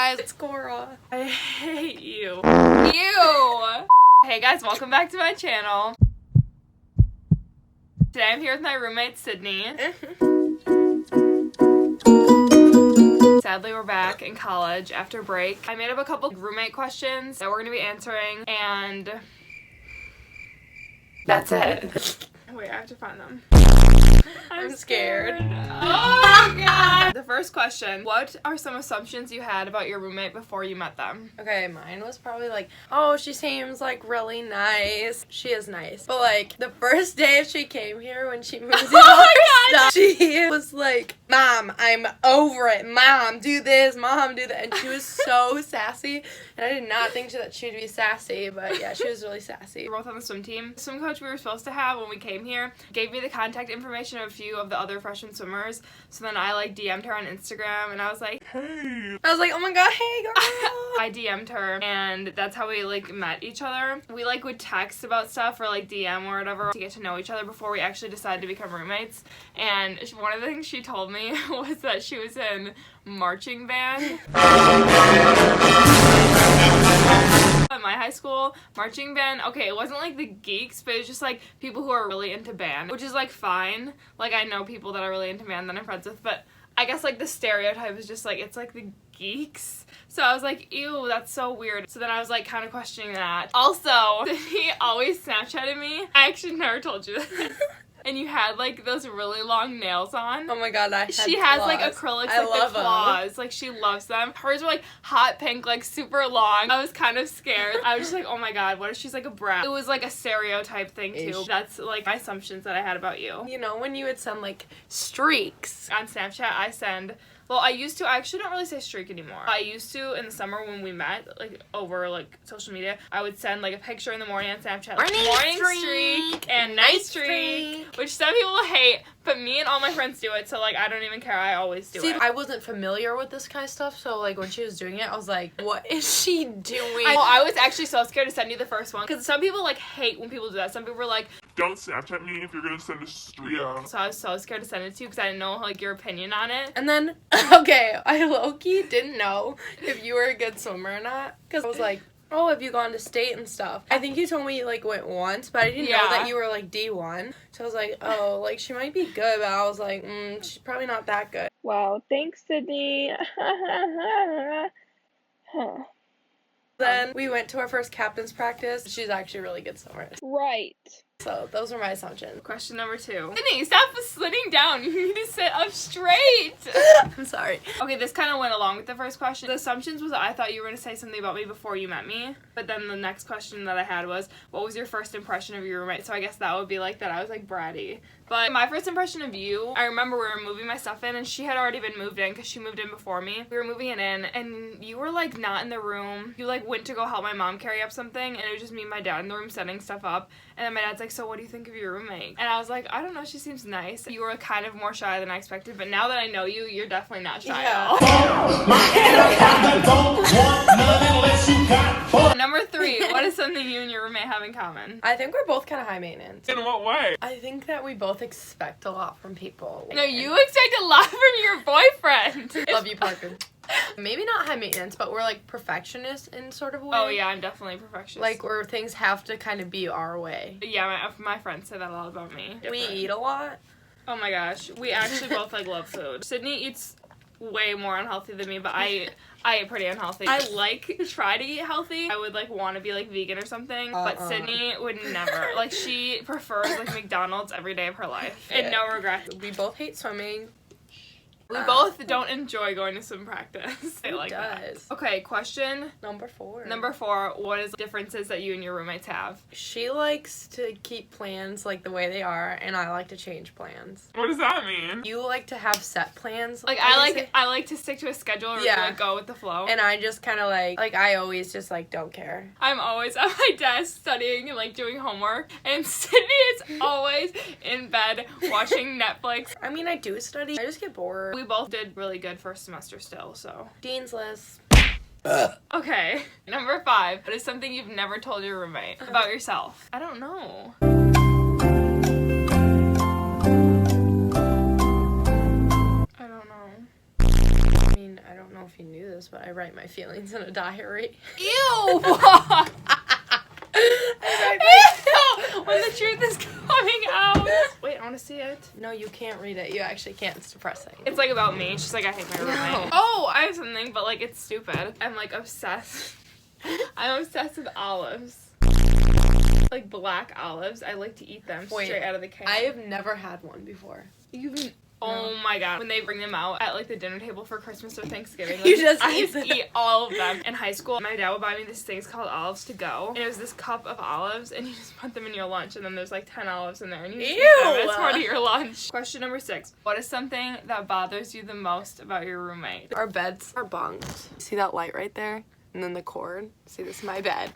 guys, it's Cora. I hate you. You! Hey guys, welcome back to my channel. Today I'm here with my roommate, Sydney. Sadly, we're back in college after break. I made up a couple roommate questions that we're going to be answering, and that's it. Wait, I have to find them. I'm scared. Oh my god! The first question, what are some assumptions you had about your roommate before you met them? Okay, mine was probably like, oh, she seems like really nice. She is nice. But like, the first day she came here when she moved in all her stuff, she was like, Mom, I'm over it. Mom, do this. Mom, do that. And she was so sassy. And I did not think that she'd be sassy, but yeah, she was really sassy. We're both on the swim team. The swim coach we were supposed to have when we came here gave me the contact information of a few of the other freshman swimmers. So then I like DM'd her on Instagram and I was like, hey. I was like, oh my god, hey girl. I DM'd her and that's how we like met each other. We like would text about stuff or like DM or whatever to get to know each other before we actually decided to become roommates. And one of the things she told me was that she was in marching band. At my high school, marching band, okay, it wasn't like the geeks, but it was just like people who are really into band, which is like fine. Like I know people that are really into band that I'm friends with, but I guess like the stereotype is just like, it's like the geeks. So I was like, ew, that's so weird. So then I was like kind of questioning that. Also, he always Snapchatted me. I actually never told you this. And you had like those really long nails on. Oh my god, She has like acrylics, I like love the claws. Like she loves them. Hers were like hot pink, like super long. I was kind of scared. I was just like, oh my god, what if she's like a brat? It was like a stereotype thing too. That's like my assumptions that I had about you. You know, when you would send like streaks. On Snapchat, I send... Well, I actually don't really say streak anymore. I used to in the summer when we met, like over like social media, I would send like a picture in the morning on Snapchat, like morning streak and night streak, which some people hate, but me and all my friends do it, so like I don't even care. I always do it. I wasn't familiar with this kind of stuff, so like when she was doing it, I was like, what is she doing? I was actually so scared to send you the first one because some people like hate when people do that. Some people were like, don't Snapchat me if you're gonna send a streak. So I was so scared to send it to you because I didn't know like your opinion on it. And then, okay, I low-key didn't know if you were a good swimmer or not, because I was like, oh, have you gone to state and stuff? I think you told me you like went once, but I didn't know that you were like D1. So I was like, oh, like she might be good, but I was like, she's probably not that good. Wow, thanks, Sydney. Then we went to our first captain's practice. She's actually a really good swimmer. Right. So those are my assumptions. Question number 2. Sydney, stop sitting down. You need to sit up straight. I'm sorry. Okay, this kind of went along with the first question. The assumptions was that I thought you were going to say something about me before you met me. But then the next question that I had was, what was your first impression of your roommate? So I guess that would be like that I was like bratty. But my first impression of you, I remember we were moving my stuff in and she had already been moved in because she moved in before me. We were moving it in and you were like not in the room. You like went to go help my mom carry up something and it was just me and my dad in the room setting stuff up. And then my dad's like, so what do you think of your roommate? And I was like, I don't know, she seems nice. You were kind of more shy than I expected, but now that I know you, you're definitely not shy at all. Number 3, what is something you and your roommate have in common? I think we're both kind of high maintenance. In what way? I think that we both expect a lot from people. No, you expect a lot from your boyfriend. Love you, Parker. Maybe not high maintenance, but we're like perfectionists in sort of a way. Oh yeah, I'm definitely a perfectionist. Like where things have to kind of be our way. Yeah, my friends say that a lot about me. We eat a lot. Oh my gosh, we actually both like love food. Sydney eats way more unhealthy than me, but I eat pretty unhealthy. I like try to eat healthy. I would like want to be like vegan or something, but Sydney would never. Like she prefers like McDonald's every day of her life. And no regrets. We both hate swimming. We both don't enjoy going to swim practice. I like that. Okay, question number 4. Number 4, what is the differences that you and your roommates have? She likes to keep plans like the way they are, and I like to change plans. What does that mean? You like to have set plans. Like I like to stick to a schedule or like go with the flow. And I just kind of like I always just like don't care. I'm always at my desk studying and like doing homework, and Sydney is always in bed watching Netflix. I mean, I do study. I just get bored. We both did really good first semester still, so. Dean's List. Okay, number 5. What is something you've never told your roommate about yourself? I don't know. mean, I don't know if you knew this, but I write my feelings in a diary. Ew! When the truth is coming out. Wait, I want to see it. No, you can't read it. You actually can't. It's depressing. It's like about me. It's just like I hate my roommate. No. Oh, I have something, but like it's stupid. I'm like obsessed. I'm obsessed with olives. Like black olives. I like to eat them straight out of the can. I have never had one before. Oh my god. When they bring them out at like the dinner table for Christmas or Thanksgiving, You just I eat them. eat all of them. In high school, my dad would buy me this thing called olives to go. And it was this cup of olives and you just put them in your lunch and then there's like 10 olives in there and you just eat them as part of your lunch. Question number 6. What is something that bothers you the most about your roommate? Our beds are bunked. See that light right there? And then the cord? See, this is my bed.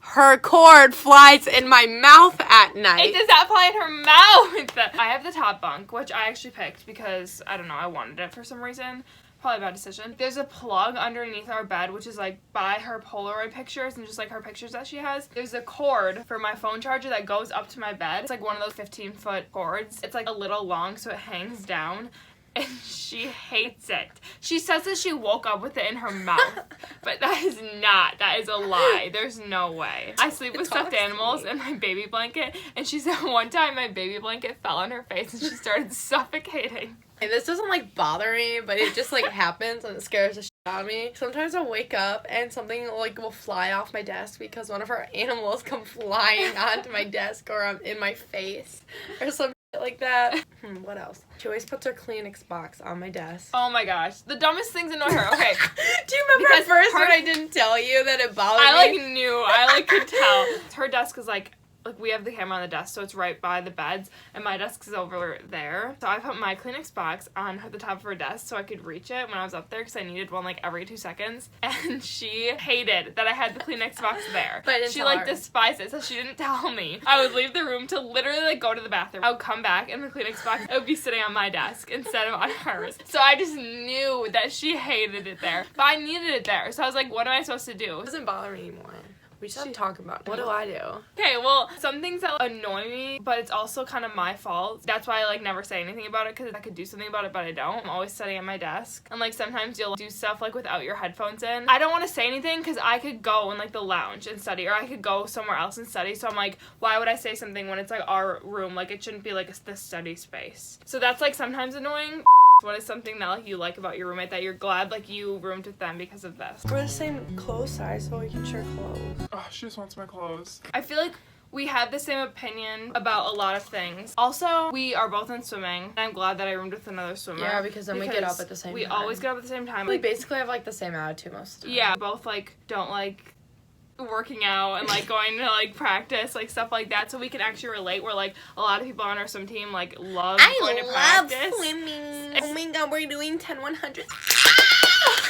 Her cord flies in my mouth at night. It does not fly in her mouth. I have the top bunk, which I actually picked because, I don't know, I wanted it for some reason. Probably a bad decision. There's a plug underneath our bed, which is like by her Polaroid pictures and just like her pictures that she has. There's a cord for my phone charger that goes up to my bed. It's like one of those 15-foot cords. It's like a little long, so it hangs down. And she hates it. She says that she woke up with it in her mouth. But that is not. That is a lie. There's no way. I sleep with stuffed animals in my baby blanket. And she said one time my baby blanket fell on her face and she started suffocating. And this doesn't like bother me, but it just like happens and it scares the shit out of me. Sometimes I'll wake up and something like will fly off my desk because one of our animals come flying onto my desk or in my face or something like that. What else? She always puts her Kleenex box on my desk. Oh my gosh. The dumbest things annoy her. Okay. Do you remember at first when I didn't tell you that it bothered me? I like knew. I like could tell. Her desk is like we have the camera on the desk, so it's right by the beds, and my desk is over there. So I put my Kleenex box on the top of her desk so I could reach it when I was up there because I needed one like every 2 seconds. And she hated that I had the Kleenex box there. But I didn't she tell like her. despised it, so she didn't tell me. I would leave the room to literally like go to the bathroom. I would come back and the Kleenex box it would be sitting on my desk instead of on hers. So I just knew that she hated it there, but I needed it there. So I was like, what am I supposed to do? It doesn't bother me anymore. We just have to talk about it. What do I do? Okay, well, some things that annoy me, but it's also kind of my fault. That's why I, like, never say anything about it, because I could do something about it, but I don't. I'm always sitting at my desk. And, like, sometimes you'll do stuff, like, without your headphones in. I don't want to say anything, because I could go in, like, the lounge and study, or I could go somewhere else and study. So I'm like, why would I say something when it's, like, our room? Like, it shouldn't be, like, the study space. So that's, like, sometimes annoying. What is something that like you like about your roommate that you're glad like you roomed with them because of this? We're the same clothes size, so we can share clothes. Oh, she just wants my clothes. I feel like we have the same opinion about a lot of things. Also, we are both in swimming, and I'm glad that I roomed with another swimmer. Yeah, because then we get up at the same time. We always get up at the same time. We Like, basically have like the same attitude most of the time. yeah, both like don't like working out and like going to like practice, like stuff like that, so we can actually relate. Where like a lot of people on our swim team like love going to practice. Swimming. Oh my god, we're doing 10-100.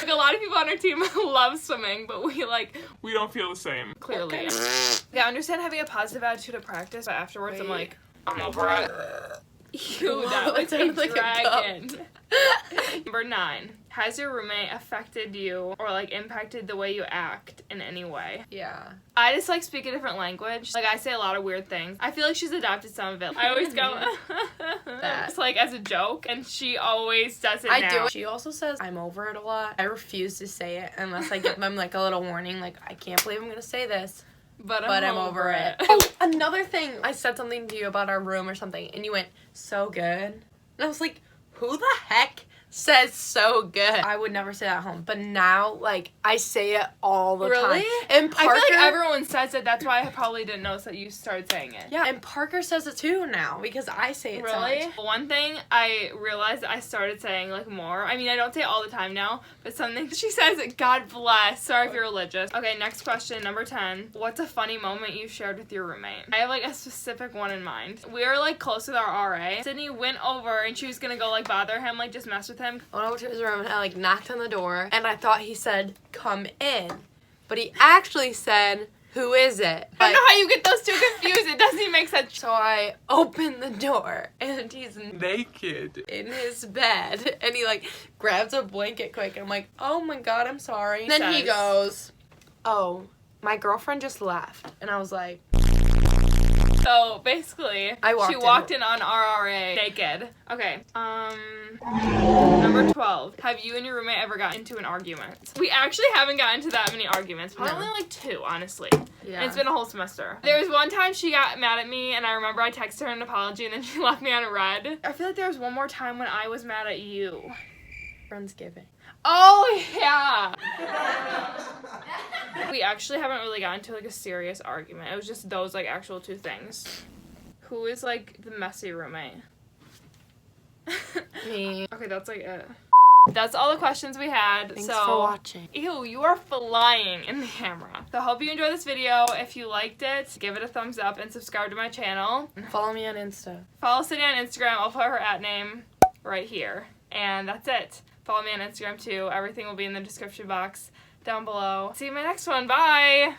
Like, a lot of people on our team love swimming, but We don't feel the same. clearly. Okay. Yeah, I understand having a positive attitude at practice, but afterwards I'm Wait. like, I'm over it. Ew, that Whoa, looks that like sounds like a a dragon. Number 9. Has your roommate affected you or like impacted the way you act in any way? Yeah. I just like speak a different language. Like I say a lot of weird things. I feel like she's adopted some of it. I always go just like as a joke, and she always does it I now. do. She also says I'm over it a lot. I refuse to say it unless I give them like a little warning, like I can't believe I'm gonna say this. But I'm over it. Oh, another thing. I said something to you about our room or something, and you went, so good. And I was like, who the heck says so good? I would never say that at home. But now, like, I say it all the Really? time. And Parker, I feel like everyone says it. That's why I probably didn't notice that you started saying it. yeah, and Parker says it too now because I say it so Really? much. One thing I realized I started saying like more. I mean, I don't say it all the time now, but something she says, God bless. Sorry if you're religious. Okay, next question, number 10. What's a funny moment you shared with your roommate? I have like a specific one in mind. We were like close with our RA. Sydney went over and she was gonna go like bother him, like just mess with him. I went over to his room and I like knocked on the door and I thought he said, come in. But he actually said, who is it? I don't know how you get those two confused. It doesn't even make sense. So I open the door and he's Naked. in his bed and he like grabs a blanket quick and I'm like, oh my god, I'm sorry. And then he Says- goes, oh, my girlfriend just left. And I was like, So basically, I she walked in on RRA naked. Okay. Number 12. Have you and your roommate ever got into an argument? We actually haven't gotten into that many arguments. Probably only like 2, honestly. Yeah. And it's been a whole semester. There was one time she got mad at me, and I remember I texted her an apology, and then she left me on red. I feel like there was one more time when I was mad at you. Friendsgiving. Oh, yeah. We actually haven't really gotten into like a serious argument. It was just those like actual 2 things. Who is like the messy roommate? Me. Okay, that's like it. That's all the questions we had. Thanks so for watching. Ew, you are flying in the camera. So I hope you enjoyed this video. If you liked it, give it a thumbs up and subscribe to my channel. Follow me on Insta. Follow Sydney on Instagram. I'll put her @name right here. And that's it. Follow me on Instagram too. Everything will be in the description box down below. See you in my next one. Bye!